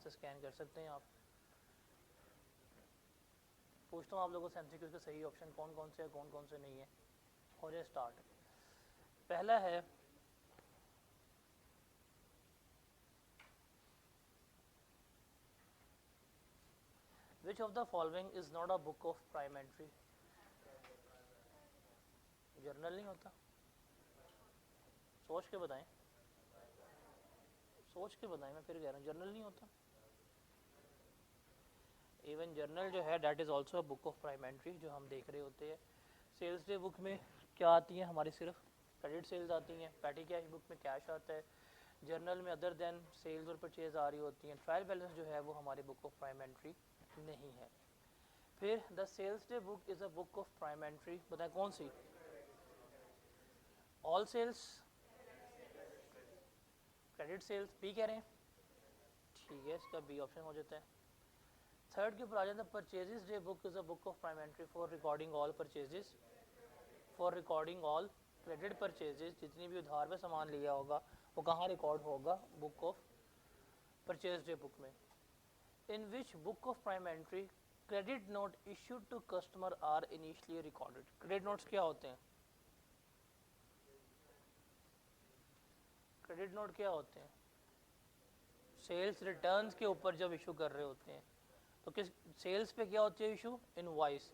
से स्कैन कर सकते हैं आप। पूछता हूँ आप लोगों से एमसीक्यूज के सही ऑप्शन कौन कौन से है, कौन कौन से नहीं है। हो जाए स्टार्ट। पहला है विच of the following is not a book of prime entry. Journal नहीं होता, सोच के बताएं, सोच के बताएं, मैं फिर कह रहा हूँ जर्नल नहीं होता। इवन जर्नल जो है that is also a book of prime entry जो हम देख रहे होते हैं। सेल्स डे बुक में क्या आती है हमारी, सिर्फ क्रेडिट सेल्स आती हैं। पैटी कैश बुक में कैश आता है। जर्नल में अदर देन सेल्स और परचेज आ रही होती हैं। ट्रायल बैलेंस जो है वो हमारी बुक ऑफ प्राइम एंट्री नहीं है। फिर the sales day book is a book of prime entry, बताएं कौन सी। All sales, credit sales, B कह रहे हैं, ठीक है, इसका बी ऑप्शन हो जाता है। थर्ड के ऊपर आ जाता है purchases day book is a book of prime entry for recording all purchases, for recording all credit purchases, जितनी भी उधार में सामान लिया होगा वो कहाँ रिकॉर्ड होगा, book of purchase day book में। In which book of prime entry credit note issued to customer are initially recorded. Credit notes क्या होते हैं, क्रेडिट नोट क्या होते हैं, सेल्स रिटर्न्स के ऊपर जब इशू कर रहे होते हैं तो किस सेल्स पे क्या होती है इशू, इनवॉइस।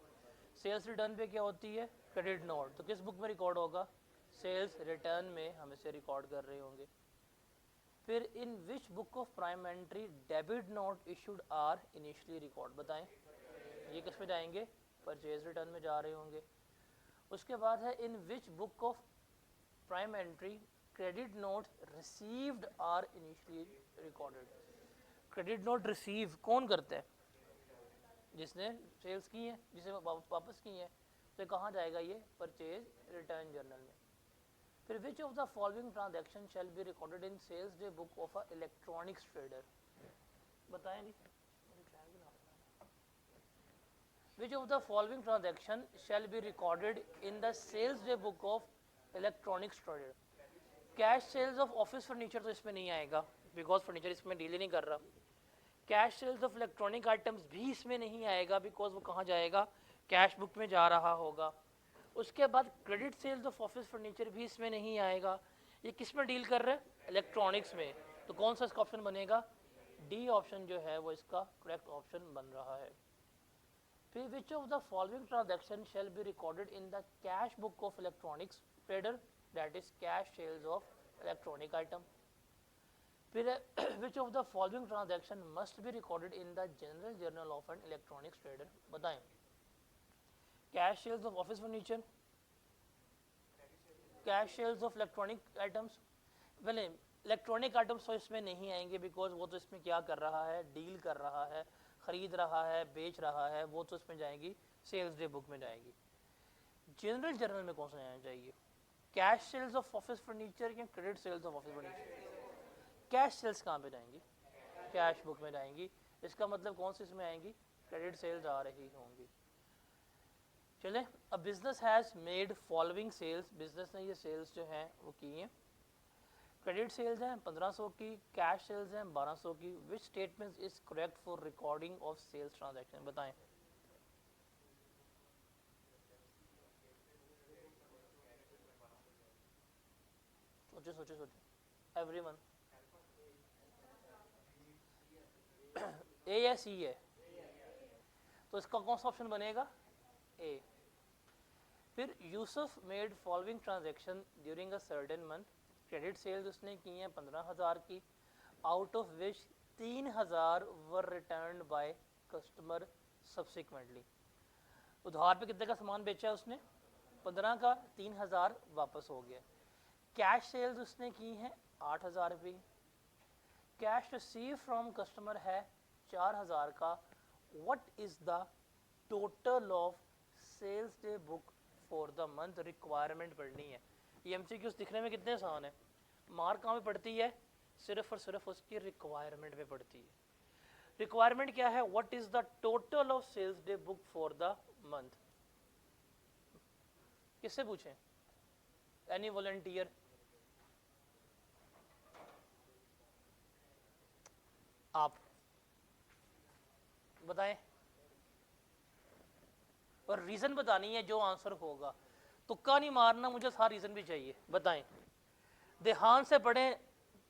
सेल्स रिटर्न पे क्या होती है, क्रेडिट नोट। तो किस बुक में रिकॉर्ड होगा, सेल्स रिटर्न में हम इसे रिकॉर्ड कर रहे होंगे। फिर in which book of prime entry debit note issued are initially record, बताएं ये किस में जाएंगे, परचेज रिटर्न में जा रहे होंगे। उसके बाद है in which book of prime entry credit note received are initially recorded. Credit note receive कौन करता है, जिसने सेल्स की है, जिसे वापस की है, तो कहाँ जाएगा ये, परचेज रिटर्न जर्नल में। फिर which of the following transaction shall be recorded in sales day book of a electronics trader, बताएं जी। Which of the following transaction shall be recorded in the sales day book of electronics trader. Cash sales of office furniture तो इसमें नहीं आएगा because furniture इसमें deal ही नहीं कर रहा। Cash sales of electronic items भी इसमें नहीं आएगा बिकॉज वो कहाँ जाएगा, कैश बुक में जा रहा होगा। उसके बाद credit sales of office furniture भी इसमें नहीं आएगा। ये किस में डील कर रहा है, इलेक्ट्रॉनिक्स में। तो कौन सा इसका ऑप्शन बनेगा, डी ऑप्शन जो है वो इसका करेक्ट ऑप्शन बन रहा है। फिर which of the following transaction shall be recorded in the cash book of electronics trader, that is cash sales of electronic item. फिर which of the following transaction must be recorded in the general journal of an electronics trader, बताएं cash sales of office furniture, cash sales of electronic items. पहले electronic items तो इसमें नहीं आएंगे because वो तो इसमें क्या कर रहा है, डील कर रहा है, खरीद रहा है, बेच रहा है, वो तो इसमें जाएगी, सेल्स डे बुक में जाएगी। जनरल जर्नल में कौन सा जाना चाहिए, cash sales of office furniture या credit sales of office furniture. Cash sales कहाँ पे जाएंगी, कैश बुक में जाएंगी। इसका मतलब कौन सी इसमें आएंगी, क्रेडिट सेल्स आ रही होंगी। चले, a business has made following sales, business ने ये सेल्स जो हैं वो की हैं। क्रेडिट सेल्स हैं 1500 की, कैश सेल्स हैं 1200 की। Which statement is correct for recording of sales transaction, बताएं। सोचो सोचो सोचो एवरीवन। ए या सी है, तो इसका कौन सा ऑप्शन बनेगा, ए। फिर Yusuf made following transaction during a certain month, credit sales उसने की हैं 15,000 की, out of which 3,000 were return by customer subsequently. उधार पे कितने का सामान बेचा है उसने, 15 का, 3,000 वापस हो गया। कैश सेल्स उसने की हैं 8,000 रुपये। कैश रिसीव फ्रॉम कस्टमर है 4,000 का। What is the total of sales day book for the month, requirement पढ़नी है। ये एमसीक्यूज दिखने में कितने आसान है, मार्क कहाँ पे पड़ती है, सिर्फ और सिर्फ उसकी रिक्वायरमेंट पे पड़ती है। रिक्वायरमेंट क्या है, what is the total of sales day book for the month. किससे पूछें, एनी वॉलंटियर, आप। बताएं, और रीजन बतानी है जो आंसर होगा, तुक्का नहीं मारना, मुझे सारा रीजन भी चाहिए। बताएं, ध्यान से पढ़ें,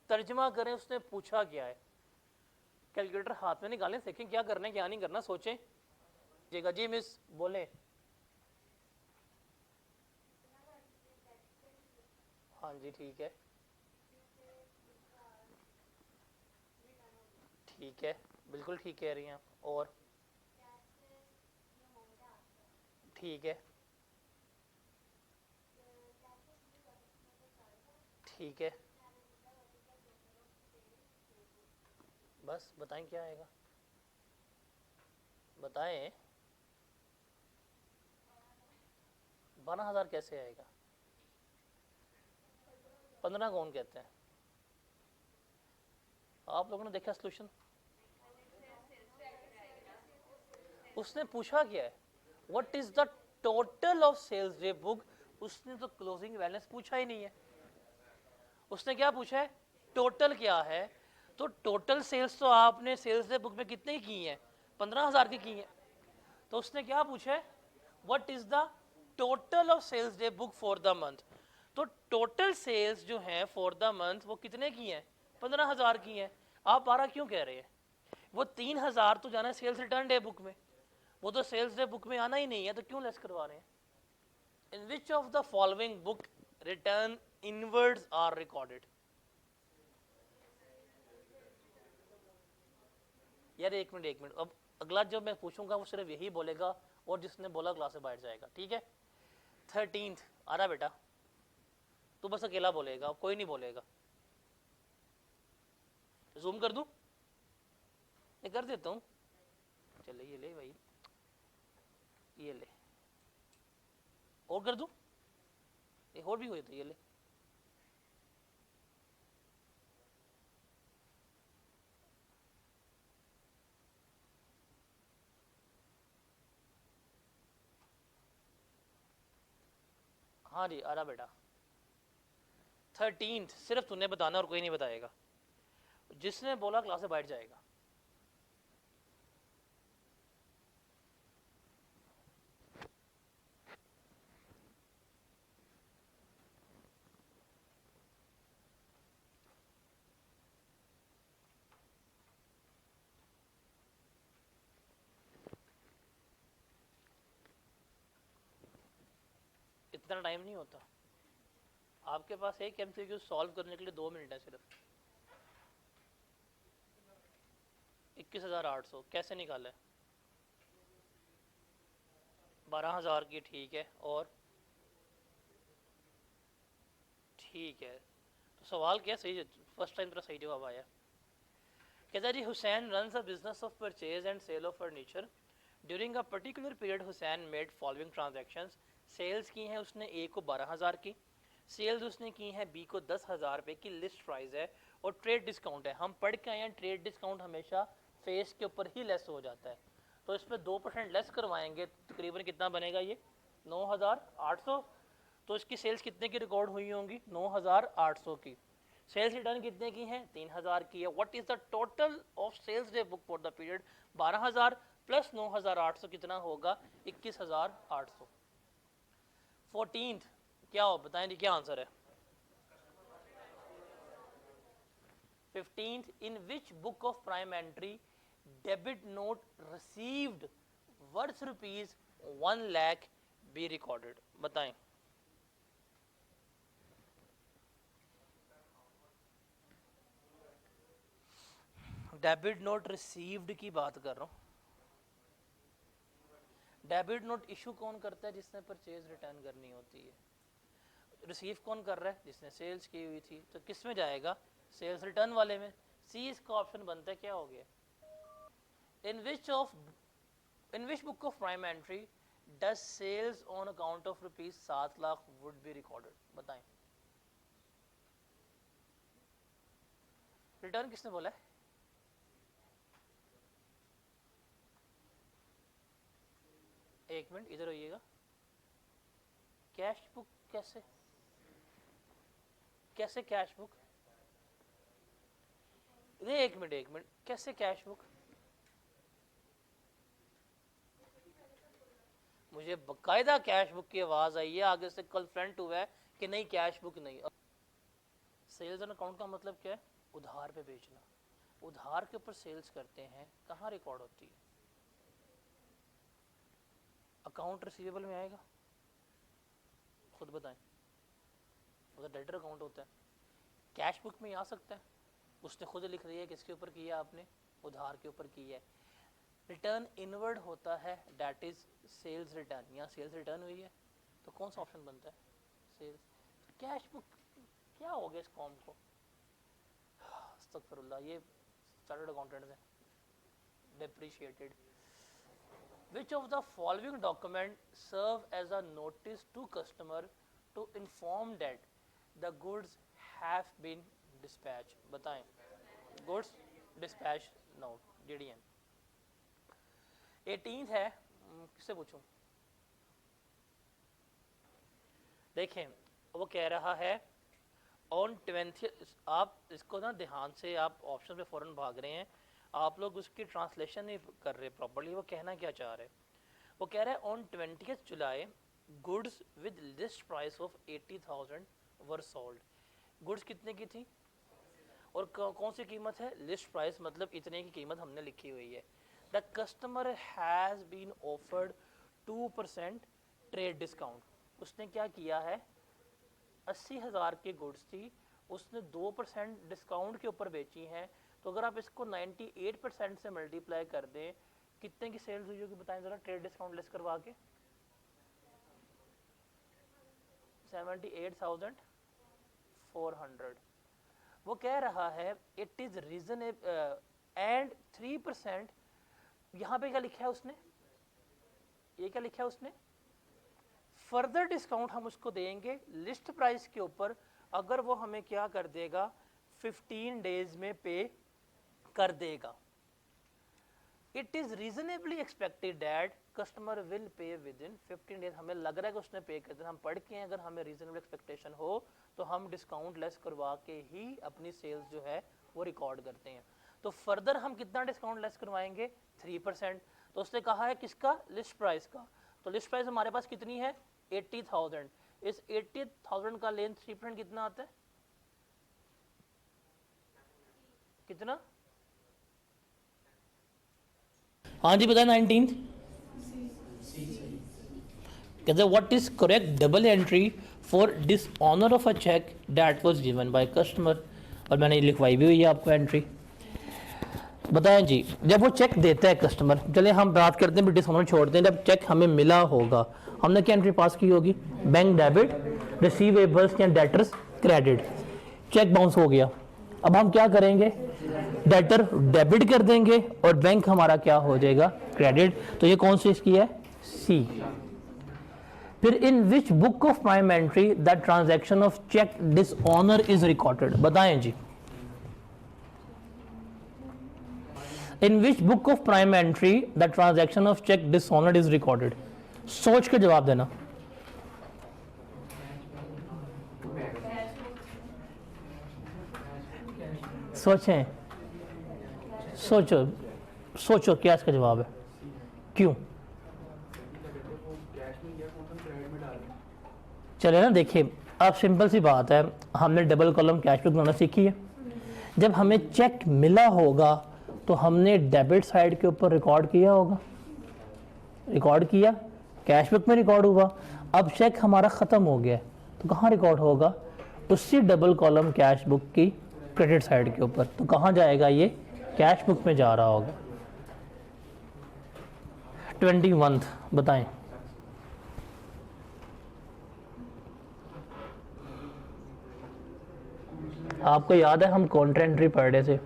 तर्जमा करें, उसने पूछा क्या है। कैलकुलेटर हाथ में निकालें, देखें क्या करना है क्या नहीं करना, सोचें। जी मिस बोले। हाँ जी ठीक है, ठीक है, बिल्कुल ठीक कह रही हैं आप। और ठीक है, ठीक है, बस बताएं क्या आएगा, बताएं। 12,000 कैसे आएगा? 15 कौन कहते हैं? आप लोगों ने देखा सोल्यूशन? उसने पूछा क्या है, what is the total of sales day book. उसने तो क्लोजिंग बैलेंस पूछा ही नहीं है। उसने क्या पूछा है, टोटल क्या है। तो टोटल सेल्स तो आपने सेल्स डे बुक में कितने की हैं, 15,000 की हैं। तो उसने क्या पूछा है, what is the total of sales day book for the month. तो टोटल सेल्स जो है फॉर द मंथ वो कितने की हैं, 15,000 की हैं। आप 12 क्यों कह रहे हैं? वो 3,000 तो जाना है सेल्स रिटर्न डे बुक में, वो तो सेल्स डे बुक में आना ही नहीं है, तो क्यों लेस करवा रहे हैं? In which of the following book return inwards are recorded. यार एक मिनट एक मिनट, अब अगला जब मैं पूछूंगा वो सिर्फ यही बोलेगा, और जिसने बोला क्लास से बाहर जाएगा, ठीक है। 13th आ रहा बेटा, तू बस अकेला बोलेगा, कोई नहीं बोलेगा। जूम कर दूं? ये कर देता हूँ, चले ये ले भाई, ये ले, और कर दूं, एक और भी हुए तो ये ले। हाँ जी आ रहा बेटा। 13th सिर्फ तूने बताना और कोई नहीं बताएगा, जिसने बोला क्लास से बैठ जाएगा। इतना टाइम नहीं होता आपके पास, एक एमसीक्यू सॉल्व करने के लिए 2 मिनट है सिर्फ। 21,800 कैसे निकाला है? 12,000 की, ठीक है, और ठीक है। तो सवाल क्या सही, फर्स्ट टाइम तरह सही जवाब आया। कहता जी, Hussain runs a business of purchase and sale of furniture. During a particular period Hussain made following transactions. Sales की हैं उसने ए को 12,000 की, सेल्स उसने की हैं बी को 10,000 रुपये की, लिस्ट प्राइस है और ट्रेड डिस्काउंट है। हम पढ़ के आए हैं ट्रेड डिस्काउंट हमेशा फेस के ऊपर ही लेस हो जाता है, तो इस पर 2% लेस करवाएंगे, तकरीबन कितना बनेगा ये, 9,800। तो इसकी सेल्स कितने की रिकॉर्ड हुई होंगी, 9,800 की। सेल्स रिटर्न कितने की है, 3,000 की है। What is the total of sales day book for the period, 12,000 plus 9,800 कितना होगा, 21,800। 14th क्या हो, बताएं जी क्या आंसर है। 15th, in which book of prime entry debit note received worth rupees 1 lakh B recorded. बताएं। डेबिट नोट रिसीव्ड की बात कर रहा हूँ। डेबिट नोट इशू कौन करता है, जिसने परचेज रिटर्न करनी होती है। रिसीव कौन कर रहा है, जिसने सेल्स की हुई थी। तो किस में जाएगा, सेल्स रिटर्न वाले में। सी इसका ऑप्शन बनता है, क्या हो गया। In which book of prime entry does sales on account of rupees 7 lakh would be recorded. बताएं। रिटर्न किसने बोला है, एक मिनट इधर होइएगा। कैश बुक कैसे, कैसे कैश बुक, एक मिनट कैसे कैश बुक। मुझे बकायदा कैश बुक की आवाज़ आई है, आगे से कल फ्रंट हुआ है कि नहीं कैश बुक नहीं। सेल्स एंड अकाउंट का मतलब क्या है? उधार पे बेचना। उधार के ऊपर सेल्स करते हैं, कहाँ रिकॉर्ड होती है? अकाउंट रिसीवेबल में आएगा? खुद बताएं। अगर डेटर अकाउंट होता है कैश बुक में आ सकता है, उसने खुद लिख रही है किसके ऊपर किया आपने? उधार के ऊपर किया है। रिटर्न इनवर्ड होता है, दैट इज सेल्स रिटर्न। यहाँ सेल्स रिटर्न हुई है तो कौन सा ऑप्शन बनता है? सेल्स। कैश बुक क्या हो गया इस कॉम को? अस्तगफिरुल्लाह, ये चार्टर्ड अकाउंटेंट्स हैं, depreciated. Which of the following document serve as a notice to customer to inform that the goods have been dispatched? बताएं। Goods dispatch note, DDN। 18th है, किससे पूछूं? देखें वो कह रहा है ऑन 20th, आप इसको ना ध्यान से, आप ऑप्शन पे फ़ौरन भाग रहे हैं, आप लोग उसकी ट्रांसलेशन नहीं कर रहे प्रॉपर्ली। वो कहना क्या चाह रहे हैं? वो कह रहा है on 20th July goods with list price of 80,000 were sold. Goods कितने की थी और कौन सी कीमत है? लिस्ट प्राइस, मतलब इतने की कीमत हमने लिखी हुई है। The customer has been offered 2% trade discount. उसने क्या किया है? 80,000 की गुड्स थी, उसने 2% डिस्काउंट के ऊपर बेची हैं। तो अगर आप इसको 98% से मल्टीप्लाई कर दें, कितने की सेल्स हुई होगी बताएं जरा, ट्रेड डिस्काउंट लेस करवा के? 78,400। वो कह रहा है इट इज रीजनेबल एंड 3%। यहाँ पे क्या लिखा है उसने? ये क्या लिखा है उसने? फर्दर डिस्काउंट हम उसको देंगे लिस्ट प्राइस के ऊपर, अगर वो हमें क्या कर देगा? 15 डेज में पे कर देगा। It is reasonably expected that customer will pay with in 15 days. हमें लग रहा है कि उसने पे कर देना। हम पढ़ के हैं, अगर हमें रीजनेबल एक्सपेक्टेशन हो तो हम डिस्काउंट लेस करवा के ही अपनी सेल्स जो है वो रिकॉर्ड करते हैं। तो फर्दर हम कितना डिस्काउंट लेस करवाएंगे? 3%। तो उसने कहा है किसका? लिस्ट प्राइस का। तो लिस्ट प्राइस हमारे पास कितनी है? 80,000। इस 80,000 का लेन 3% कितना आता है? कितना? हाँ जी बताए। 19th कहते what is correct double entry for dishonour of a cheque that was given by customer. और मैंने लिखवाई भी हुई है आपको एंट्री। बताएं जी, जब वो चेक देता है कस्टमर, चले हम बात करते हैं डिसऑनर छोड़ते हैं, जब चेक हमें मिला होगा हमने क्या एंट्री पास की होगी? बैंक डेबिट, रिसीवेबल्स या डेटर्स क्रेडिट। चेक बाउंस हो गया, अब हम क्या करेंगे? डेटर डेबिट कर देंगे और बैंक हमारा क्या हो जाएगा? क्रेडिट। तो ये कौन सी इसकी है? सी। फिर in which book of prime entry the transaction of cheque dishonour is recorded. बताएं जी, in which book of prime entry the transaction of cheque dishonour is recorded. सोच के जवाब देना। सोचें, सोचो सोचो क्या इसका जवाब है? क्यों? चले ना, देखिए अब सिंपल सी बात है, हमने डबल कॉलम कैश बुक बनाना सीखी है। जब हमें चेक मिला होगा तो हमने डेबिट साइड के ऊपर रिकॉर्ड किया होगा, रिकॉर्ड किया, कैश बुक में रिकॉर्ड हुआ। अब चेक हमारा ख़त्म हो गया तो कहाँ रिकॉर्ड होगा? उसी डबल कॉलम कैश बुक की क्रेडिट साइड के ऊपर। तो कहाँ जाएगा? ये कैश बुक में जा रहा होगा। 21 बताएं। आपको याद है हम कॉन्ट्रा एंट्री पढ़ रहे थे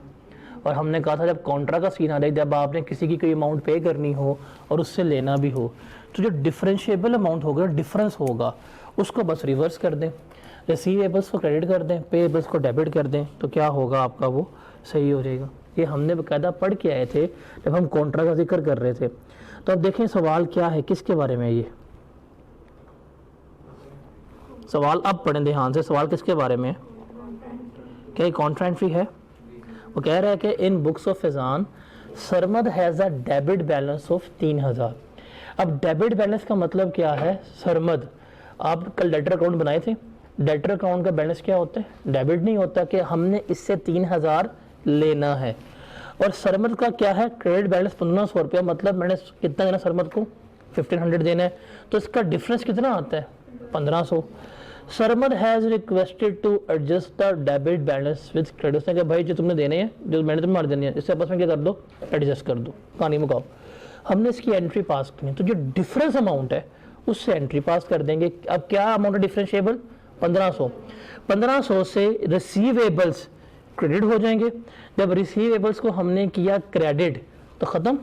और हमने कहा था जब कॉन्ट्रा का सीन आ जाए, जब आपने किसी की कोई अमाउंट पे करनी हो और उससे लेना भी हो, तो जो डिफरेंशिएबल अमाउंट होगा, डिफरेंस होगा, उसको बस रिवर्स कर दें, रिसीवेबल्स को क्रेडिट कर दें, पेएबल्स को डेबिट कर दें, तो क्या होगा आपका? वो सही हो जाएगा। ये हमने बाकायदा पढ़ के आए थे जब हम कॉन्ट्रा का जिक्र कर रहे थे। तो अब देखें सवाल क्या है, किसके बारे में? ये सवाल अब पढ़ें ध्यान से। सवाल किसके बारे में है? क्या ये कॉन्ट्रा एंट्री है? वो कह रहा है कि in books of Faizan Sarmad has a debit balance of 3,000। अब डेबिट बैलेंस का मतलब क्या है सरमद, आप कल डेटर अकाउंट बनाए थे, डेटर अकाउंट का बैलेंस क्या होता है, डेबिट नहीं होता कि हमने इससे 3000 लेना है। और सरमद का क्या है, क्रेडिट बैलेंस 1500 रुपया, मतलब मैंने कितना देना सरमद को 1500 देना है, तो इसका डिफरेंस कितना आता है 1500। Sarmad has requested to adjust the debit balance with credit, उसने कहा भाई जो तुमने देने हैं, जो मैंने तुम्हें मार देनी है, इससे आपस में क्या कर दो, एडजस्ट कर दो, कहानी मुकाओ। हमने इसकी एंट्री पास करनी है, तो जो डिफरेंस अमाउंट है उससे एंट्री पास कर देंगे। अब क्या अमाउंट है डिफरेंशिएबल, 1500। 1500 से रिसीवेबल्स क्रेडिट हो जाएंगे, जब रिसीवेबल्स को हमने किया क्रेडिट तो ख़त्म,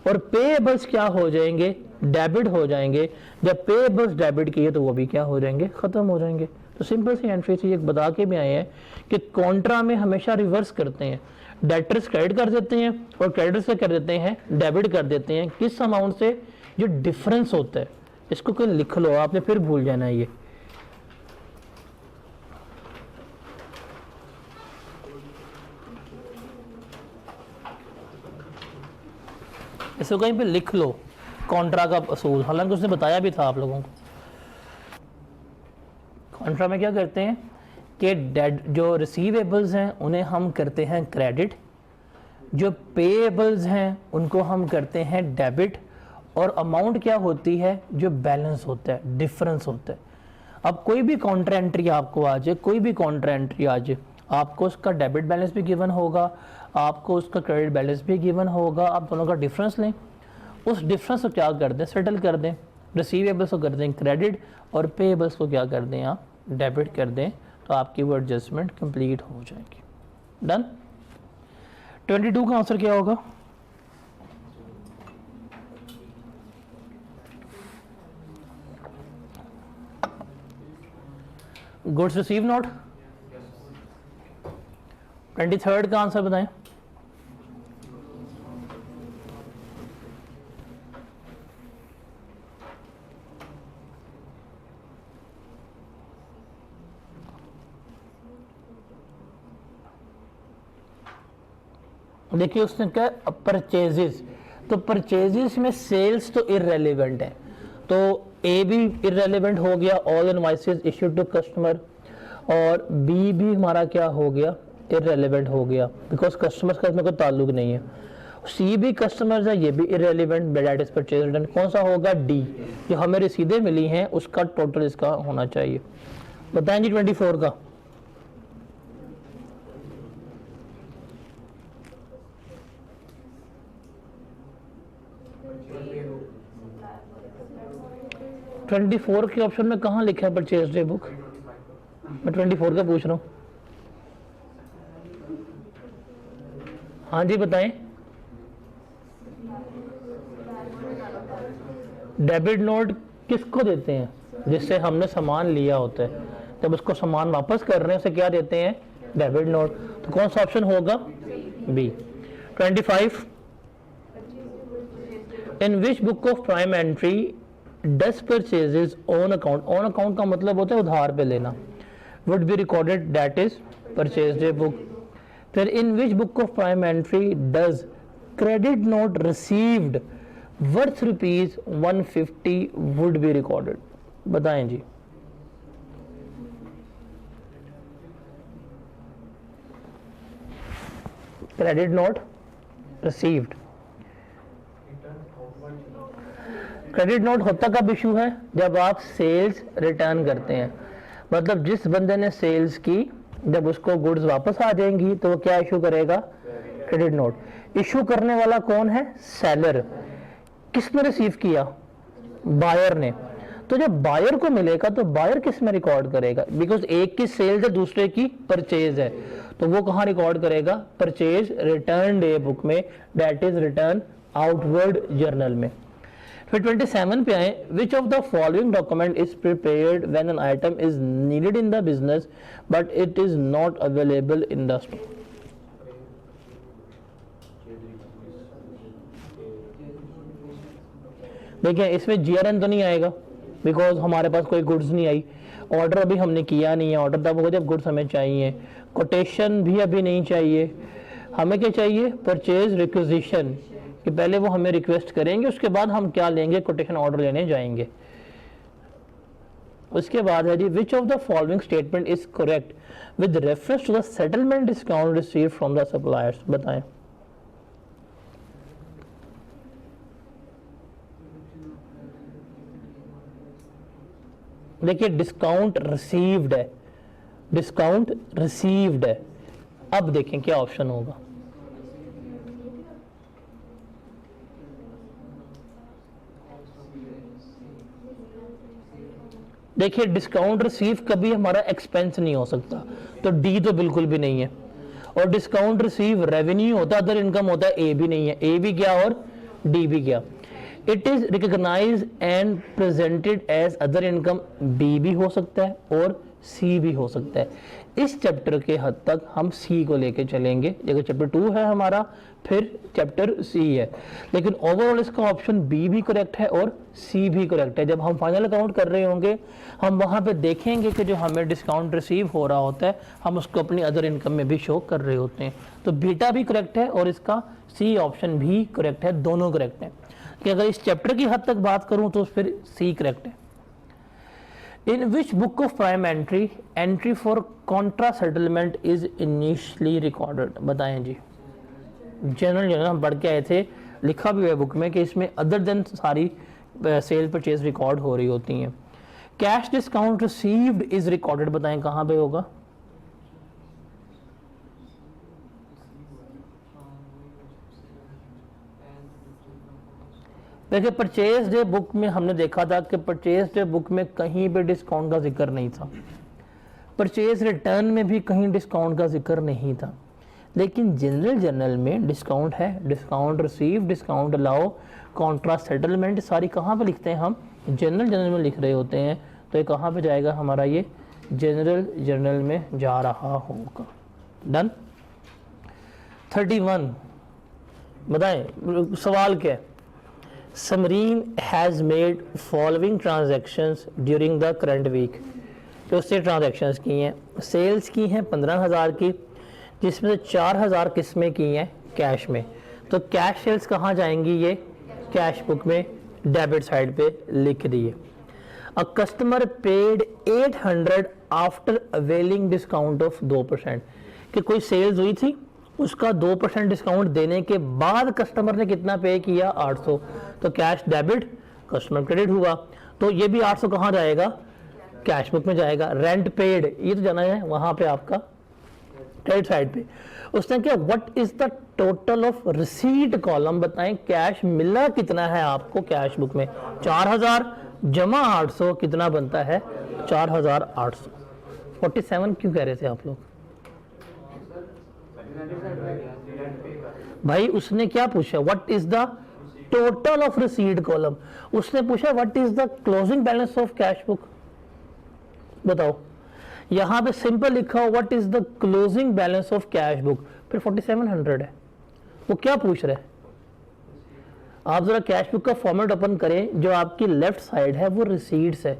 और पेएबल्स क्या हो जाएंगे, डेबिट हो जाएंगे, जब पेएबल्स डेबिट किए तो वो भी क्या हो जाएंगे, ख़त्म हो जाएंगे। तो सिंपल सी एंट्री थी, एक बता के भी आए हैं कि कॉन्ट्रा में हमेशा रिवर्स करते हैं, डेटर्स क्रेडिट कर देते हैं और क्रेडिटर्स क्या कर देते हैं, डेबिट कर देते हैं, किस अमाउंट से, जो डिफरेंस होता है। इसको कोई लिख लो, आपने फिर भूल जाना है ये। इसको कहीं पे लिख लो, कॉन्ट्रा का असूल, हालांकि उसने बताया भी था आप लोगों को। कॉन्ट्रा में क्या करते हैं कि जो रिसीवेबल्स हैं उन्हें हम करते हैं क्रेडिट, जो पेएबल्स हैं उनको हम करते हैं डेबिट, और अमाउंट क्या होती है, जो बैलेंस होता है, डिफरेंस होता है। अब कोई भी कॉन्ट्रा एंट्री आपको आ जाए, कोई भी कॉन्ट्रा एंट्री आ जाए, आपको उसका डेबिट बैलेंस भी गिवन होगा, आपको उसका क्रेडिट बैलेंस भी गिवन होगा, आप दोनों का डिफरेंस लें, उस डिफरेंस को क्या कर दें, सेटल कर दें, रिसीवेबल्स को कर दें क्रेडिट और पेएबल्स को क्या कर दें आप डेबिट कर दें, तो आपकी वो एडजस्टमेंट कंप्लीट हो जाएगी। डन। 22 का आंसर क्या होगा, गुड्स रिसीव नोट। 23 का आंसर बताएं। देखिए उसने क्या, परचेजेस, तो परचेजेस में सेल्स तो इररेलेवेंट है, तो ए भी इररेलेवेंट हो गया, all invoices issued to customer, और बी भी हमारा क्या हो गया, इररेलेवेंट हो गया, बिकॉज कस्टमर्स का इसमें कोई ताल्लुक नहीं है। सी भी कस्टमर्स है, ये भी irrelevant, that is purchase return. कौन सा होगा, डी, जो हमें रसीदें मिली हैं उसका टोटल इसका होना चाहिए। बताएं जी 24 का। ट्वेंटी 24 के ऑप्शन में कहाँ लिखा है परचेज डे बुक, मैं 24 का पूछ रहा हूँ। हाँ जी बताएं। डेबिट नोट किसको देते हैं, जिससे हमने सामान लिया होता है, जब उसको सामान वापस कर रहे हैं उसे क्या देते हैं, डेबिट नोट। तो कौन सा ऑप्शन होगा, B. 25, in which book of prime entry does purchases on account, on account का मतलब होता है उधार पे लेना, would be recorded, that is purchase day book. फिर in which book of prime entry does credit note received worth ₹150 would be recorded, बताएं जी। Credit note received, credit note होता कब इशू है, जब आप सेल्स रिटर्न करते हैं, मतलब जिस बंदे ने सेल्स की, जब उसको गुड्स वापस आ जाएंगी तो वो क्या इशू करेगा, क्रेडिट नोट। इशू करने वाला कौन है, सेलर। किसने रिसीव किया, बायर ने। तो जब बायर को मिलेगा तो बायर किस में रिकॉर्ड करेगा, बिकॉज एक की सेल्स है दूसरे की परचेज है, तो वो कहाँ रिकॉर्ड करेगा, परचेज रिटर्न डे बुक में, that is return outward journal में। फिर 27 पे आए, विच of the following document is prepared when an item is needed in the business but it is not available in the store. देखिए इसमें GRN तो नहीं आएगा, बिकॉज हमारे पास कोई गुड्स नहीं आई, ऑर्डर अभी हमने किया नहीं है, ऑर्डर तब होगा जब गुड्स हमें चाहिए, कोटेशन भी अभी नहीं चाहिए, हमें क्या चाहिए, परचेज रिक्विजिशन, कि पहले वो हमें रिक्वेस्ट करेंगे, उसके बाद हम क्या लेंगे, कोटेशन ऑर्डर लेने जाएंगे। उसके बाद है जी, which of the following statement is correct with reference to the settlement discount received from the suppliers, बताएं। देखिए डिस्काउंट रिसीव्ड है, डिस्काउंट रिसीव्ड है। अब देखें क्या ऑप्शन होगा। देखिए डिस्काउंट रिसीव कभी हमारा एक्सपेंस नहीं हो सकता, तो डी तो बिल्कुल भी नहीं है। और डिस्काउंट रिसीव रेवेन्यू होता, अदर इनकम होता है, ए भी नहीं है। ए भी क्या और डी भी क्या। It is recognised and presented as other income, B भी हो सकता है और सी भी हो सकता है। इस चैप्टर के हद तक हम सी को लेके चलेंगे, अगर चैप्टर 2 है हमारा, फिर चैप्टर सी है। लेकिन ओवरऑल इसका ऑप्शन बी भी करेक्ट है और सी भी करेक्ट है। जब हम फाइनल अकाउंट कर रहे होंगे, हम वहाँ पे देखेंगे कि जो हमें डिस्काउंट रिसीव हो रहा होता है, हम उसको अपनी अदर इनकम में भी शो कर रहे होते हैं। तो बीटा भी करेक्ट है और इसका सी ऑप्शन भी करेक्ट है, दोनों करेक्ट है। कि अगर इस चैप्टर की हद तक बात करूं तो फिर सी करेक्ट है। In which book of prime entry for contra settlement is initially recorded, बताएं जी। जनरल हम पढ़ के आए थे, लिखा भी है बुक में कि इसमें अदर देन सारी सेल परचेज रिकॉर्ड हो रही होती हैं। Cash discount received is recorded, बताएं कहां पे होगा। देखिए परचेज डे बुक में हमने देखा था कि परचेज डे बुक में कहीं पे डिस्काउंट का जिक्र नहीं था, परचेज रिटर्न में भी कहीं डिस्काउंट का जिक्र नहीं था। लेकिन जनरल जर्नल में डिस्काउंट है, discount receive, discount allow, Contra settlement, सारी कहाँ पे लिखते हैं हम, जनरल जर्नल में लिख रहे होते हैं। तो ये कहाँ पे जाएगा हमारा, ये जनरल जर्नल में जा रहा होगा। डन। 31 बताएं सवाल क्या है। Samreen has made following transactions during the current week, जो उससे ट्रांजैक्शंस की हैं, सेल्स की हैं 15,000 की, जिसमें से 4,000 किस में की हैं, कैश में। तो कैश सेल्स कहाँ जाएंगी, ये कैश बुक में डेबिट साइड पे लिख दिए। A customer paid 800 after availing discount of 2%, कि कोई सेल्स हुई थी, उसका 2% डिस्काउंट देने के बाद कस्टमर ने कितना पे किया, 800। तो कैश डेबिट, कस्टमर क्रेडिट हुआ। तो ये भी 800 कहाँ जाएगा, कैश बुक में जाएगा। रेंट पेड, ये तो जाना है वहां पे आपका क्रेडिट साइड पे। उसने क्या, what is the total of receipt column, बताएं कैश मिला कितना है आपको कैश बुक में, 4,000 जमा 800 कितना बनता है, 4,800। 47 क्यों कह रहे थे आप लोग भाई? उसने क्या पूछा, what is the total of receipt column, उसने पूछा what is the closing balance of cash book. बताओ, यहां पे सिंपल लिखा हो what is the closing balance of cash book, फिर 4700 है। वो क्या पूछ रहे हैं, आप जरा कैश बुक का फॉर्मेट ओपन करें। जो आपकी लेफ्ट साइड है वो रिसीट्स है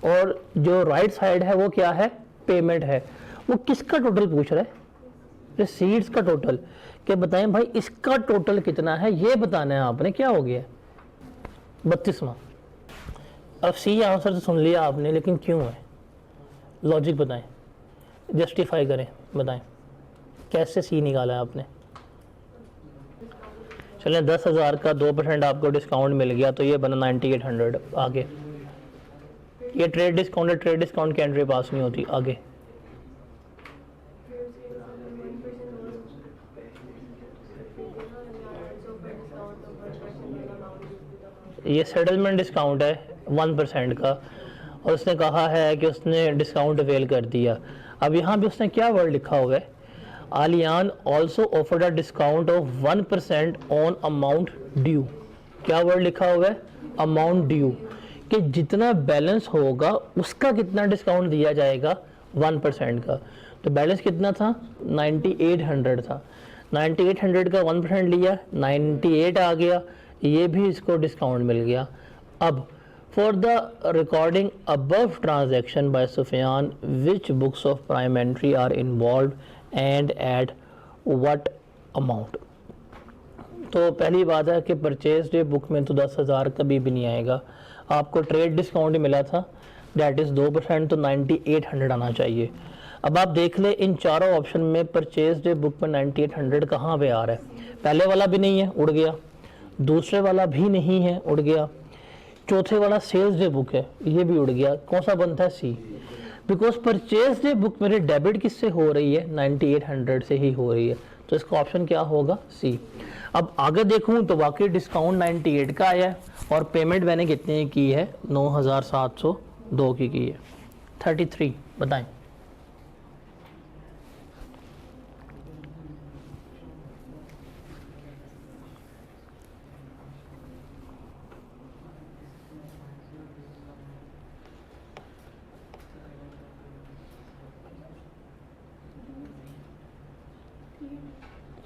और जो राइट साइड है वो क्या है, पेमेंट है। वो किसका टोटल पूछ रहा है, रिसीट्स का टोटल। कि बताएं भाई इसका टोटल कितना है, ये बताना है आपने। क्या हो गया, 32वां। अब सी आंसर तो सुन लिया आपने, लेकिन क्यों है, लॉजिक बताएं, जस्टिफाई करें, बताएं कैसे सी निकाला है आपने। चलें 10,000 का 2% आपको डिस्काउंट मिल गया, तो ये बना 9800। आगे ये ट्रेड डिस्काउंट है, ट्रेड डिस्काउंट की एंट्री पास नहीं होती। आगे ये सेटलमेंट डिस्काउंट है 1% का, और उसने कहा है कि उसने डिस्काउंट अवेल कर दिया। अब यहाँ भी उसने क्या वर्ड लिखा हुआ है, Aliyan also offered a discount of 1% on amount due. क्या वर्ड लिखा हुआ है, अमाउंट ड्यू, कि जितना बैलेंस होगा उसका कितना डिस्काउंट दिया जाएगा, 1% का। तो बैलेंस कितना था, 9800 था। 9800 का 1% लिया, 98 आ गया, ये भी इसको डिस्काउंट मिल गया। अब for the recording above transaction by Sufiyan which books of prime entry are involve and at what amount. तो पहली बात है कि परचेज डे बुक में तो 10,000 कभी भी नहीं आएगा। आपको ट्रेड डिस्काउंट मिला था, डैट इज़ 2%, तो 9800 आना चाहिए। अब आप देख ले इन चारों ऑप्शन में परचेज डे बुक में 9800 कहाँ पे आ रहा है। पहले वाला भी नहीं है, उड़ गया। दूसरे वाला भी नहीं है, उड़ गया। चौथे वाला सेल्स डे बुक है, ये भी उड़ गया। कौन सा बनता है? सी, बिकॉज परचेज डे बुक मेरे डेबिट किससे हो रही है? 9800 से ही हो रही है, तो इसका ऑप्शन क्या होगा? सी। अब आगे देखूं तो वाकई डिस्काउंट 98 का आया है और पेमेंट मैंने कितने की है? 9702 की है। 33 बताएं।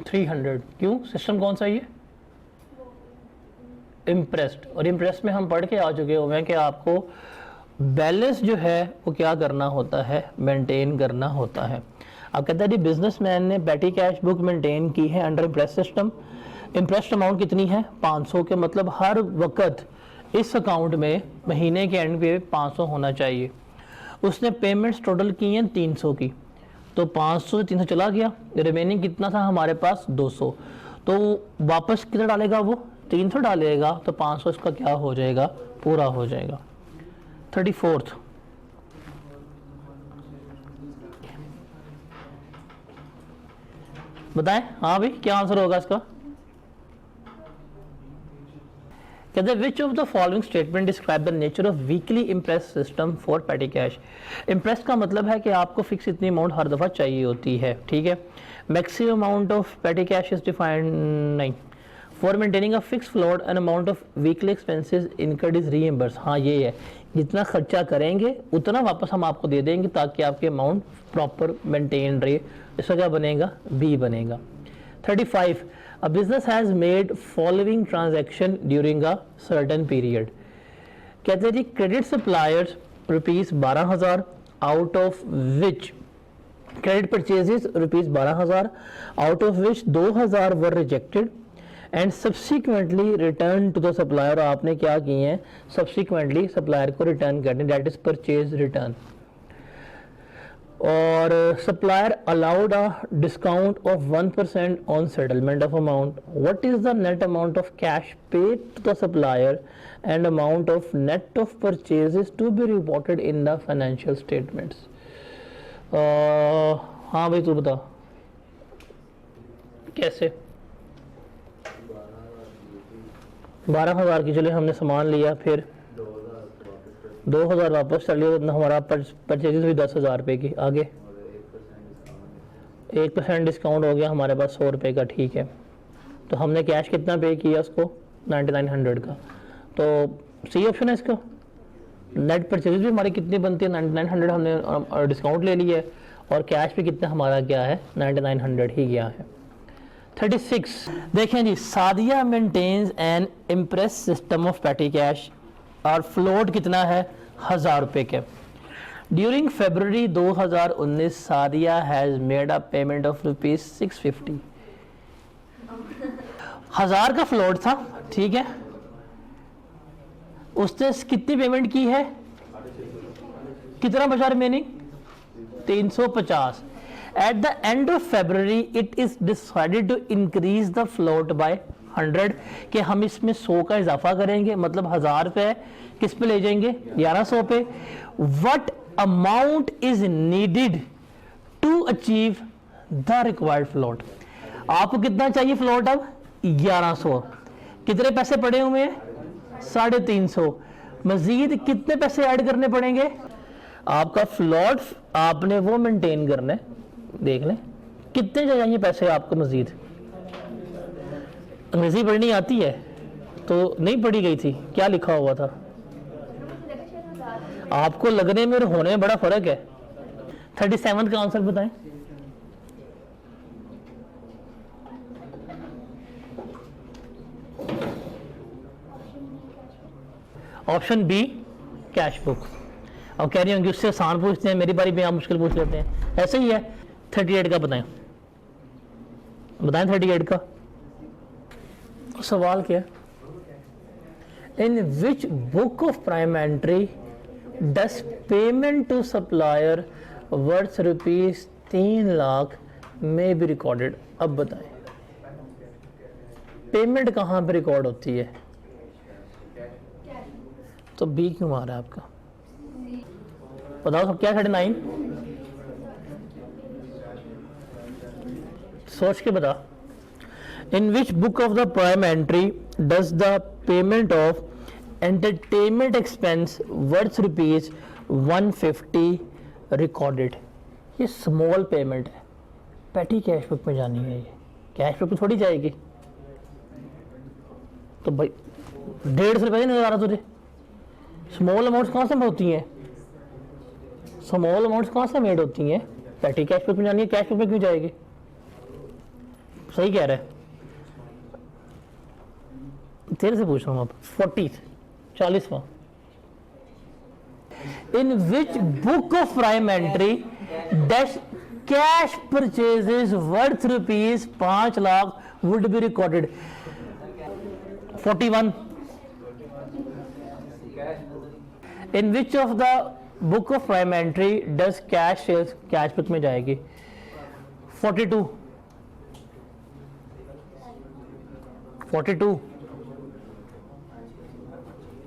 $300 क्यों? सिस्टम कौन सा? ये इम्प्रेस्ड। और इम्प्रेस्ड में हम पढ़ के आ चुके हुए हैं कि आपको बैलेंस जो है वो क्या करना होता है? मेंटेन करना होता है। अब कहते हैं बिजनेसमैन ने पेटी कैश बुक मेंटेन की है under impress system. Impressed amount कितनी है? 500 के, मतलब हर वक्त इस अकाउंट में महीने के एंड पे 500 होना चाहिए। उसने पेमेंट्स टोटल की हैं 300 की, तो 500 से 300 चला गया, रिमेनिंग कितना था हमारे पास? 200। तो वापस कितना डालेगा वो? 300 डालेगा, तो 500 इसका क्या हो जाएगा? पूरा हो जाएगा। 34 बताएं। हाँ भाई, क्या आंसर होगा इसका? कहते हैं विच of the following statement describe the nature of weekly impress system for पेटी कैश। इम्प्रेस का मतलब है कि आपको फिक्स इतनी अमाउंट हर दफ़ा चाहिए होती है, ठीक है। Maximum amount of petty cash is defined नहीं। For maintaining a fix float an amount of weekly expenses incurred is reimburse. हाँ, ये है, जितना खर्चा करेंगे उतना वापस हम आपको दे देंगे ताकि आपके अमाउंट प्रॉपर मेंटेन रहे। इसका क्या बनेगा? बी बनेगा। 35 A business has made following transaction during a certain period. कहते हैं जी credit suppliers ₹12,000 out of which credit purchases ₹12,000 out of which 2,000 were rejected and subsequently returned to the supplier। आपने क्या किए हैं? subsequently supplier को return करने, that is purchase return। और supplier allowed a discount of 1% on settlement of amount। what is the net amount of cash paid to the supplier and amount of net of purchases to be reported in the financial statements। हाँ भाई तू बता कैसे? 12,000 की चले हमने सामान लिया, फिर 2,000 वापस चल लिया, हमारा परचेजेस हुई 10,000 रुपये की। आगे 1% डिस्काउंट हो गया हमारे पास 100 रुपये का, ठीक है। तो हमने कैश कितना पे किया उसको? 9900 का। तो सी ऑप्शन है इसका। नेट परचेजेस भी हमारी कितनी बनती है? 9900 हमने डिस्काउंट ले लिया है, और कैश भी कितना हमारा क्या है? 9900 ही गया है। 36 देखें जी, Sadia maintains an impress system of petty cash और फ्लोट कितना है? 1000 रुपये के। During February 2019 Sadia has made a payment of ₹650। 1000 का फ्लोट था, ठीक है। उसने कितनी पेमेंट की है? कितना बचा remaining? 350। At the end of February it is decided to increase the float by 100 कि हम इसमें 100 का इजाफा करेंगे, मतलब 1000 रुपये किस पे ले जाएंगे? 1100 पे। What amount is needed to achieve the required float. आपको कितना चाहिए फ्लोट? अब 1100। कितने पैसे पड़े हुए हैं? 350। मजीद कितने पैसे ऐड करने पड़ेंगे? आपका फ्लोट आपने वो मेंटेन करना है, देख लें कितने चाहिए पैसे आपको मजीद। अंग्रेजी पढ़नी आती है तो नहीं पढ़ी गई थी, क्या लिखा हुआ था? आपको लगने में और होने में बड़ा फर्क है। 37 का आंसर बताएं। Option B cash book. अब कह रही होंगी उससे आसान पूछते हैं, मेरी बारी में आप मुश्किल पूछ लेते हैं, ऐसे ही है। 38 का बताएं, बताएं 38 का। सवाल क्या है, in which book of prime entry does payment to supplier worth rupees 3 lakh में भी रिकॉर्डेड। अब बताएं पेमेंट कहाँ पे रिकॉर्ड होती है? तो बी क्यों आ रहा है आपका? बताओ सब क्या 39, सोच के बता। In which book of the prime entry does the payment of entertainment expense worth rupees 150 recorded? ये स्मॉल पेमेंट है, पैटी कैश बुक में जानी है, ये कैश बुक में थोड़ी जाएगी। तो भाई 150 रुपये नजर आ रहा तुझे? स्मॉल अमाउंट्स कहाँ से होती हैं? स्मॉल अमाउंट्स कहाँ से मेड होती हैं? पैटी कैश बुक में जानी है, कैश बुक में क्यों जाएगी? सही कह रहा है, तेरे से पूछ रहा हूँ अब। 40वां, in which book of prime entry does cash purchases worth rupees 5 lakh would be recorded? 41, in which of the book of prime entry does cash sales, cash book में जाएगी। 42,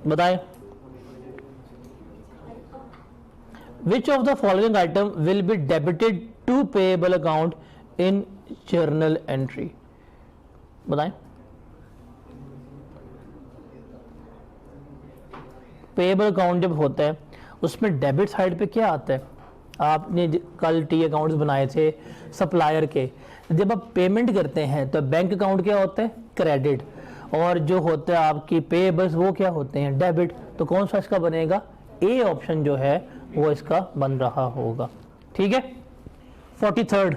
बताएं। Which of the following item will be debited to payable account in journal entry? बताएं। Payable account जब होता है उसमें debit side पे क्या आता है? आपने कल टी अकाउंट्स बनाए थे सप्लायर के, जब आप पेमेंट करते हैं तो बैंक अकाउंट क्या होता है? क्रेडिट। और जो होता है आपकी पेएबल्स वो क्या होते हैं? डेबिट। तो कौन सा इसका बनेगा? ए ऑप्शन जो है वो इसका बन रहा होगा। ठीक है। 43rd,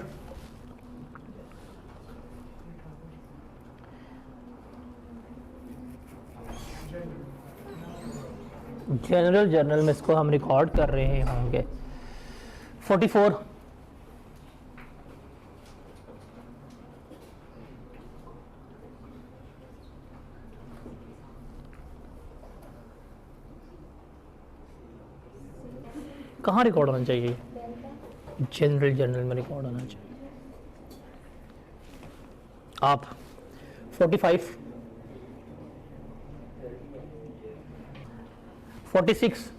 जनरल जर्नल में इसको हम रिकॉर्ड कर रहे होंगे। 44, कहाँ रिकॉर्ड होना चाहिए? जनरल जर्नल में रिकॉर्ड होना चाहिए। आप 45, 46,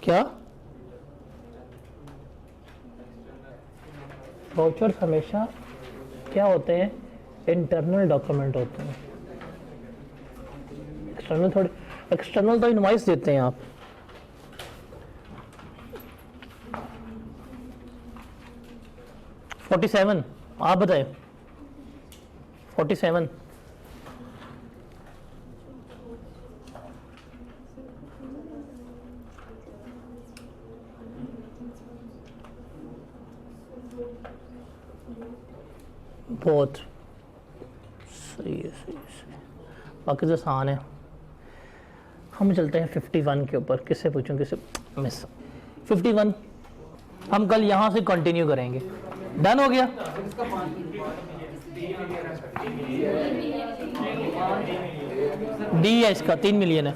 क्या? वाउचर्स हमेशा क्या होते हैं? इंटरनल डॉक्यूमेंट होते हैं, एक्सटर्नल थोड़ी। एक्सटर्नल तो इनवॉइस देते हैं आप। $47, आप बताएं। 47, बहुत सही है, सही है। बाकी तो आसान है। हम चलते हैं 51 के ऊपर। किससे पूछूं, किससे मिस? 51 हम कल यहाँ से कंटिन्यू करेंगे। डन हो गया? डी है इसका, 3 मिलियन है।